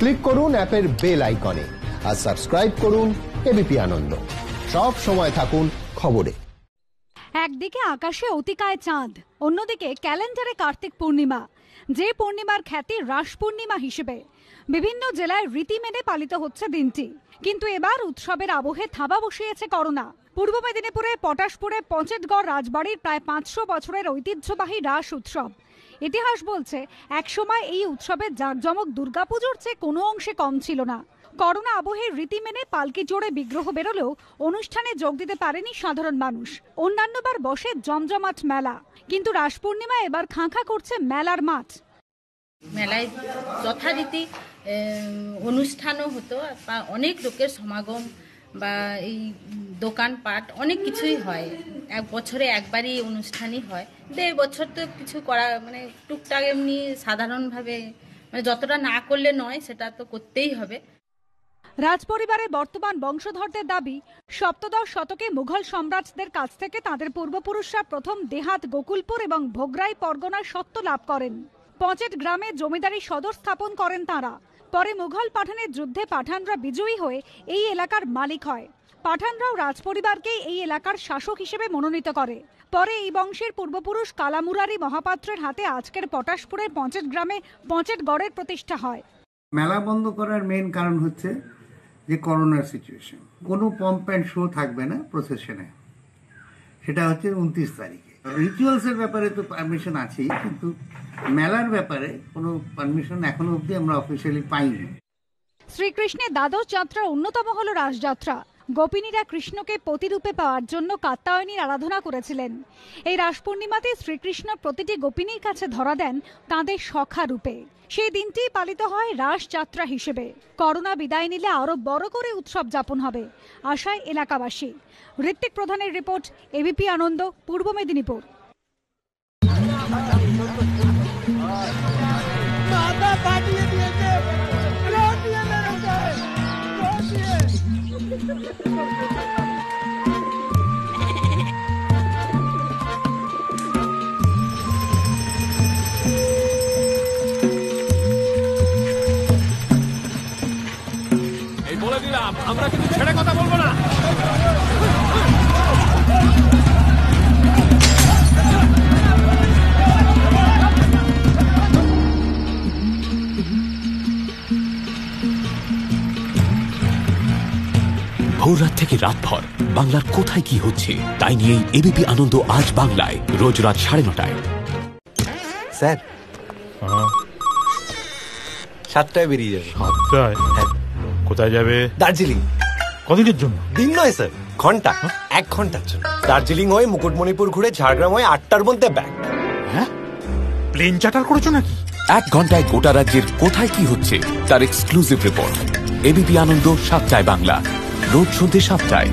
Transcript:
Click করুন অ্যাপের bell আইকনে আর সাবস্ক্রাইব করুন এবিপি আনন্দ। সব সময় থাকুন খবরে। একদিকে আকাশে অতিকায় চাঁদ, অন্যদিকে ক্যালেন্ডারে কার্তিক পূর্ণিমা, যে পূর্ণিমার খ্যাতি রাস পূর্ণিমা হিসেবে বিভিন্ন জেলায় রীতি মেনে পালিত হচ্ছে দিনটি। কিন্তু এবার উৎসবের আবহে থাবা বসিয়েছে করোনা। পূর্ব মেদিনীপুরে পটাশপুরে পঞ্চেটগড় রাজবাড়ির প্রায় 500 বছরের ঐতিহ্যবাহী রাস উৎসব। ইতিহাস বলছে একসময় এই উৎসবের জাঁকজমক দুর্গাপুজোর চেয়ে কোনো অংশে কম ছিল না। করোনা আবহে রীতি মেনে পালকি জোড়ে বিগ্রহ বেরোলেও অনুষ্ঠানে যোগ দিতে পারেনি সাধারণ মানুষ। অন্যান্যবার বসে জমজমাট মেলা, কিন্তু রাস পূর্ণিমা এবার খাঁ করছে মেলার মাঠ। মেলায় যথারীতি অনুষ্ঠানও হতো, বা অনেক লোকের সমাগম, বা এই দোকানপাট অনেক কিছুই হয়। এক বছরে একবারই অনুষ্ঠানই হয়, এই বছর তো কিছু করা মানে টুকটাক এমনি সাধারণভাবে মানে যতটা না করলে নয়, সেটা তো করতেই হবে। রাজপরিবারের বর্তমান বংশধরদের দাবি, সপ্তদশ শতকে মুঘল সম্রাটদের কাছ থেকে তাদের পূর্বপুরুষরা প্রথম দেহাত, গোকুলপুর এবং ভোগরাই পরগনার সত্ত্ব লাভ করেন। পঞ্চেট গ্রামে জমিদারি সদর স্থাপন করেন তাঁরা। পরে মুঘল পাঠানের যুদ্ধে পাঠানরা বিজয়ী হয়ে এই এলাকার মালিক হয়। পাঠানরাও রাজপরিবারকেই এই এলাকার শাসক হিসেবে মনোনীত করে। পরে এই বংশের পূর্বপুরুষ কালামুরারি মহাপাত্রের হাতে আজকের পটাশপুরের পঞ্চেট গ্রামে পঞ্চেটগড়ের প্রতিষ্ঠা হয়। মেলা বন্ধ করার মেইন কারণ হচ্ছে যে করোনার সিচুয়েশন। কোনো পম্প অ্যান্ড শো থাকবে না প্রসেশনে, সেটা হচ্ছে 29 তারিখে। রিচুয়ালসের ব্যাপারে তো পারমিশন আছেই, কিন্তু মেলার ব্যাপারে কোনো পারমিশন এখনো অবধি আমরা অফিসিয়ালি পাইনি। শ্রীকৃষ্ণের দ্বাদশ যাত্রার অন্যতম হল রাসযাত্রা। গোপিনীরা কৃষ্ণকে পতিরূপে পাওয়ার জন্য কাত্যায়নীর আরাধনা করেছিলেন। এই রাস পূর্ণিমাতে শ্রীকৃষ্ণ প্রতিটি গোপিনীর কাছে ধরা দেন তাঁদের সখা রূপে। সেই দিনটি পালিত হয় রাস যাত্রা হিসেবে। করোনা বিদায় নিলে আরো বড় করে উৎসব যাপন হবে আশায় এলাকাবাসী। ঋত্বিক প্রধানের রিপোর্ট, এবিপি আনন্দ, পূর্ব মেদিনীপুর। বলে দিলাম, আমরা কিন্তু ছেড়ে কথা বলবো না। ভোর রাত থেকে রাতভর বাংলার কোথায় কি হচ্ছে তাই নিয়েই এবিপি আনন্দ আজ বাংলায়, রোজ রাত 9:30। স্যার 7টায় বেরিয়ে যাবে। 7টায়? কোথায় যাবে? দার্জিলিং। কদিনের জন্য? দিন নয় স্যার, ঘন্টা। 1 ঘন্টার জন্য। দার্জিলিং হয়ে মুকুটমণিপুর ঘুরে ঝাড়গ্রাম হয়ে 8টার মধ্যে ব্যাক। হ্যাঁ, প্লেন চার্টার করেছো নাকি? 1 ঘন্টায় গোটা রাজ্যের কোথায় কি হচ্ছে তার এক্সক্লুসিভ রিপোর্ট। এবিপি আনন্দ 7টায় বাংলা, রোজ সন্ধ্যে 7টায়।